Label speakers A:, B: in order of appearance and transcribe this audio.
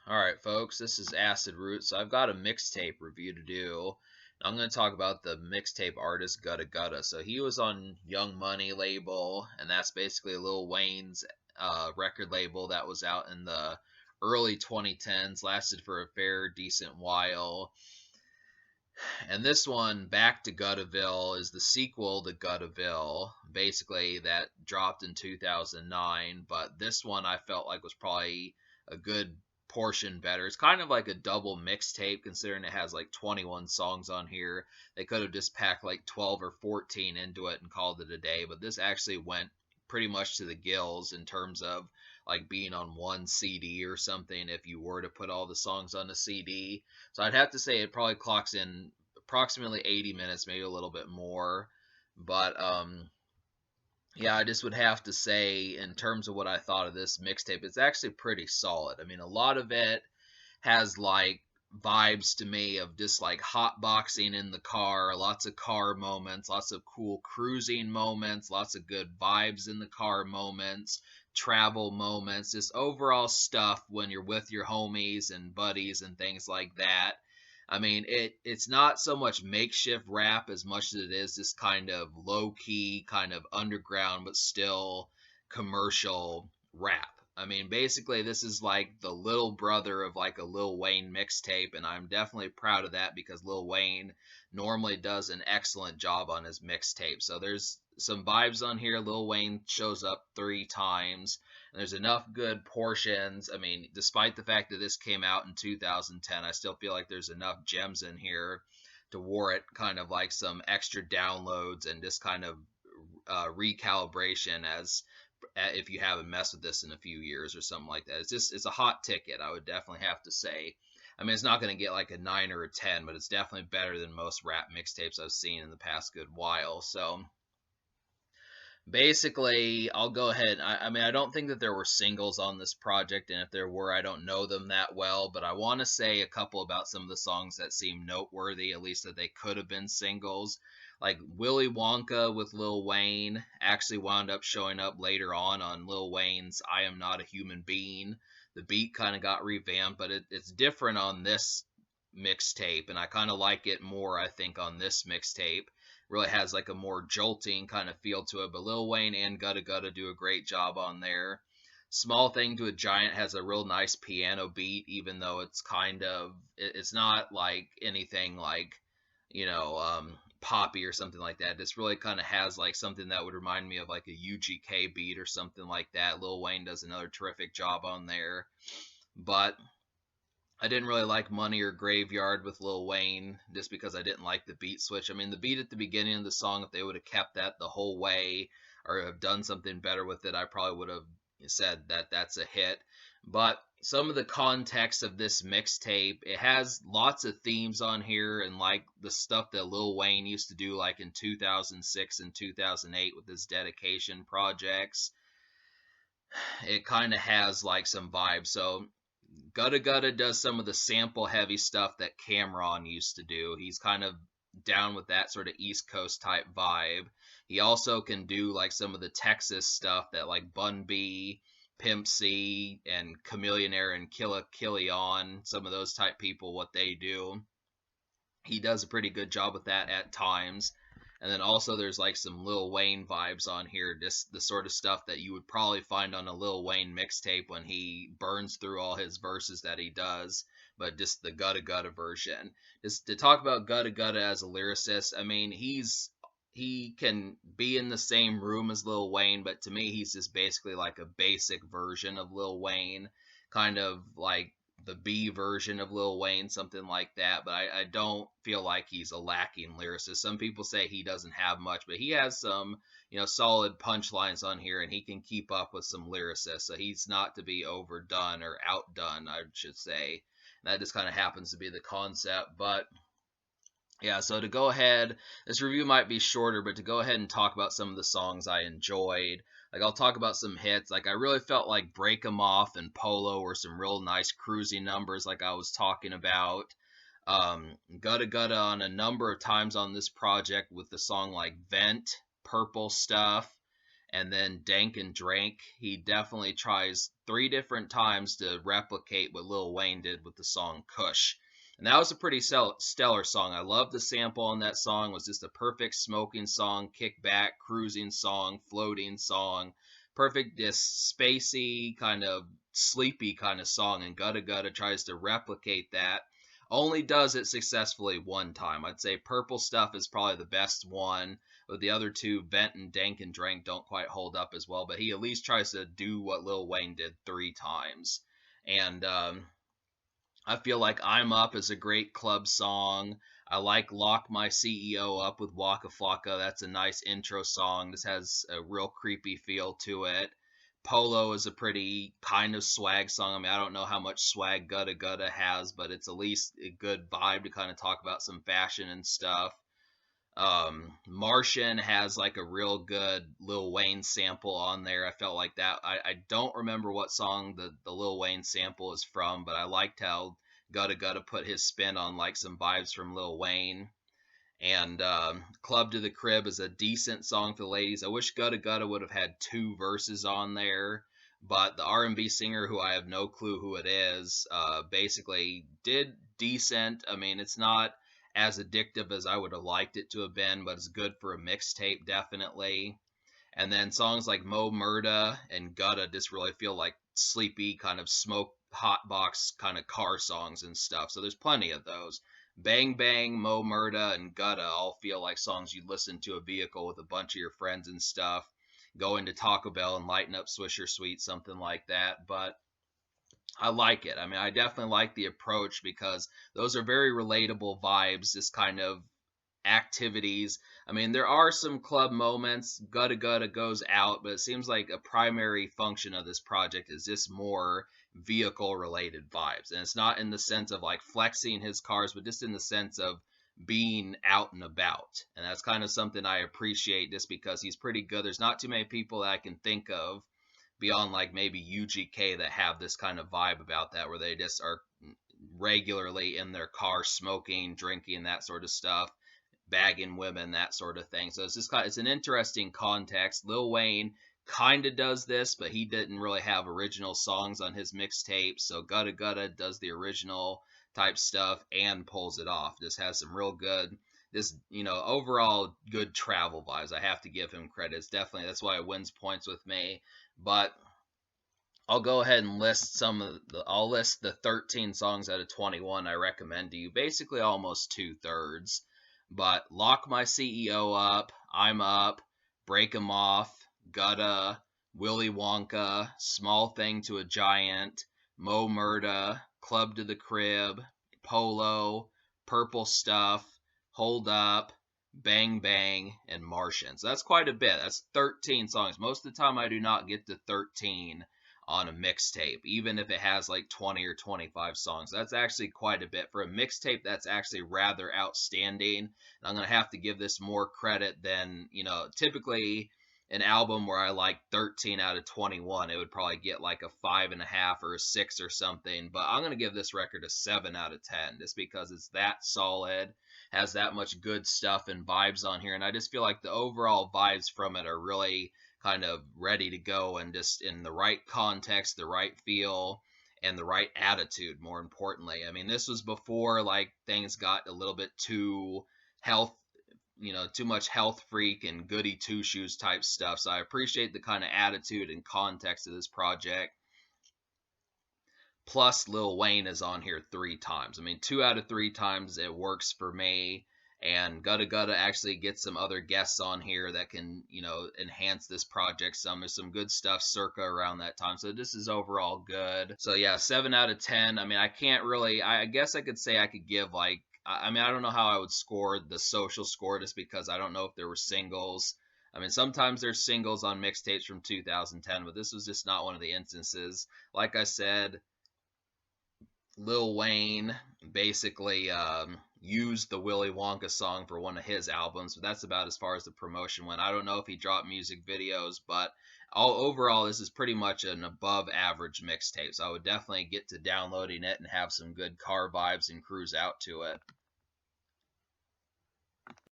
A: Alright, folks, this is Acid Root. So I've got a mixtape review to do. I'm going to talk about the mixtape artist Gudda Gudda. So he was on Young Money label, and that's basically Lil Wayne's record label that was out in the early 2010s, lasted for a fair decent while. And this one, Back to Guddaville, is the sequel to Guddaville, basically, that dropped in 2009. But this one I felt like was probably a good portion better. It's kind of like a double mixtape, considering it has like 21 songs on here. They could have just packed like 12 or 14 into it and called it a day, but this actually went pretty much to the gills in terms of like being on one CD or something if you were to put all the songs on a CD. So I'd have to say it probably clocks in approximately 80 minutes, maybe a little bit more. But yeah, I just would have to say, in terms of what I thought of this mixtape, it's actually pretty solid. I mean, a lot of it has like vibes to me of just like hot boxing in the car, lots of car moments, lots of cool cruising moments, lots of good vibes in the car moments, travel moments, just overall stuff when you're with your homies and buddies and things like that. I mean, it's not so much makeshift rap as much as it is this kind of low key, kind of underground, but still commercial rap. I mean, basically, this is like the little brother of like a Lil Wayne mixtape, and I'm definitely proud of that because Lil Wayne normally does an excellent job on his mixtape. So there's some vibes on here. Lil Wayne shows up 3 times. And there's enough good portions. I mean, despite the fact that this came out in 2010, I still feel like there's enough gems in here to warrant kind of like some extra downloads and just kind of recalibration as if you haven't messed with this in a few years or something like that. It's a hot ticket, I would definitely have to say. I mean, it's not going to get like a 9 or a 10, but it's definitely better than most rap mixtapes I've seen in the past good while. So basically, I'll go ahead. I mean, I don't think that there were singles on this project, and if there were, I don't know them that well, but I want to say a couple about some of the songs that seem noteworthy, at least that they could have been singles. Like Willy Wonka with Lil Wayne actually wound up showing up later on Lil Wayne's I Am Not a Human Being. The beat kind of got revamped, but it's different on this mixtape, and I kind of like it more, I think, on this mixtape. Really has like a more jolting kind of feel to it. But Lil Wayne and Gudda Gudda do a great job on there. Small Thing to a Giant has a real nice piano beat, even though it's kind of it's not like anything like poppy or something like that. This really kind of has like something that would remind me of like a UGK beat or something like that. Lil Wayne does another terrific job on there, but I didn't really like Money or Graveyard with Lil Wayne just because I didn't like the beat switch. I mean, the beat at the beginning of the song, if they would have kept that the whole way or have done something better with it, I probably would have said that that's a hit. But some of the context of this mixtape, it has lots of themes on here and like the stuff that Lil Wayne used to do like in 2006 and 2008 with his dedication projects. It kind of has like some vibes. So Gudda Gudda does some of the sample heavy stuff that Cameron used to do. He's kind of down with that sort of East Coast type vibe. He also can do like some of the Texas stuff that like Bun B, Pimp C, and Chameleonaire and Killa Killion, some of those type people, what they do. He does a pretty good job with that at times. And then also there's like some Lil Wayne vibes on here, just the sort of stuff that you would probably find on a Lil Wayne mixtape when he burns through all his verses that he does, but just the Gudda Gudda version. Just to talk about Gudda Gudda as a lyricist, I mean, he can be in the same room as Lil Wayne, but to me he's just basically like a basic version of Lil Wayne, kind of like the B version of Lil Wayne, something like that. But I don't feel like he's a lacking lyricist. Some people say he doesn't have much, but he has some, solid punchlines on here, and he can keep up with some lyricists. So he's not to be overdone or outdone, I should say. And that just kind of happens to be the concept. But yeah, so to go ahead, this review might be shorter, but to go ahead and talk about some of the songs I enjoyed. Like, I'll talk about some hits. Like, I really felt like Break 'em Off and Polo were some real nice cruising numbers, like I was talking about. Gudda Gudda on a number of times on this project with the song like Vent, Purple Stuff, And then Dank and Drank, he definitely tries 3 different times to replicate what Lil Wayne did with the song Kush. And that was a pretty stellar song. I love the sample on that song. It was just a perfect smoking song, kick back, cruising song, floating song. Perfect, this spacey, kind of sleepy kind of song. And Gudda Gudda tries to replicate that. Only does it successfully one time. I'd say Purple Stuff is probably the best one. But the other two, Vent and Dank and Drank, don't quite hold up as well. But he at least tries to do what Lil Wayne did 3 times. And I feel like I'm Up is a great club song. I like Lock My CEO Up with Waka Flocka. That's a nice intro song. This has a real creepy feel to it. Polo is a pretty kind of swag song. I mean, I don't know how much swag Gudda Gudda has, but it's at least a good vibe to kind of talk about some fashion and stuff. Martian has like a real good Lil Wayne sample on there. I felt like that. I don't remember what song the Lil Wayne sample is from, but I liked how Gudda Gudda put his spin on like some vibes from Lil Wayne. And Club to the Crib is a decent song for the ladies. I wish Gudda Gudda would have had 2 verses on there, but the R&B singer, who I have no clue who it is, basically did decent. I mean, it's not as addictive as I would have liked it to have been, but it's good for a mixtape, definitely. And then songs like Mo Murda and Gudda just really feel like sleepy, kind of smoke hot box kind of car songs and stuff. So there's plenty of those. Bang Bang, Mo Murda, and Gudda all feel like songs you'd listen to a vehicle with a bunch of your friends and stuff. Going to Taco Bell and lighting up Swisher Sweet, something like that. But I like it. I mean, I definitely like the approach because those are very relatable vibes, this kind of activities. I mean, there are some club moments. Gudda Gudda goes out, but it seems like a primary function of this project is just more vehicle related vibes. And it's not in the sense of like flexing his cars, but just in the sense of being out and about. And that's kind of something I appreciate just because he's pretty good. There's not too many people that I can think of beyond like maybe UGK that have this kind of vibe about that, where they just are regularly in their car smoking, drinking, that sort of stuff, bagging women, that sort of thing. So it's just it's an interesting context. Lil Wayne kind of does this, but he didn't really have original songs on his mixtape. So Gudda Gudda does the original type stuff and pulls it off. This has some real good, this, overall good travel vibes. I have to give him credit. It's definitely, that's why it wins points with me. But I'll go ahead and list I'll list the 13 songs out of 21 I recommend to you, basically almost 2/3. But Lock My CEO Up, I'm Up, Break 'Em Off, Gudda, Willy Wonka, Small Thing to a Giant, Mo Murda, Club to the Crib, Polo, Purple Stuff, Hold Up, Bang Bang, and Martian. So that's quite a bit. That's 13 songs. Most of the time I do not get to 13 on a mixtape, even if it has like 20 or 25 songs. That's actually quite a bit. For a mixtape, that's actually rather outstanding. I'm going to have to give this more credit than, typically an album where I like 13 out of 21, it would probably get like a 5.5 or a 6 or something. But I'm going to give this record a 7 out of 10 just because it's that solid, has that much good stuff and vibes on here. And I just feel like the overall vibes from it are really kind of ready to go and just in the right context, the right feel, and the right attitude, more importantly. I mean, this was before like things got a little bit too health, too much health freak and goody two shoes type stuff. So I appreciate the kind of attitude and context of this project. Plus, Lil Wayne is on here 3 times. I mean, 2 out of 3 times it works for me. And Gudda Gudda actually gets some other guests on here that can, enhance this project some. There's some good stuff circa around that time. So this is overall good. So yeah, 7 out of 10. I mean, I can't really, I guess I could say I could give like, I mean, I don't know how I would score the social score just because I don't know if there were singles. I mean, sometimes there's singles on mixtapes from 2010, but this was just not one of the instances. Like I said, Lil Wayne basically used the Willy Wonka song for one of his albums, but that's about as far as the promotion went. I don't know if he dropped music videos, but overall, this is pretty much an above average mixtape. So I would definitely get to downloading it and have some good car vibes and cruise out to it.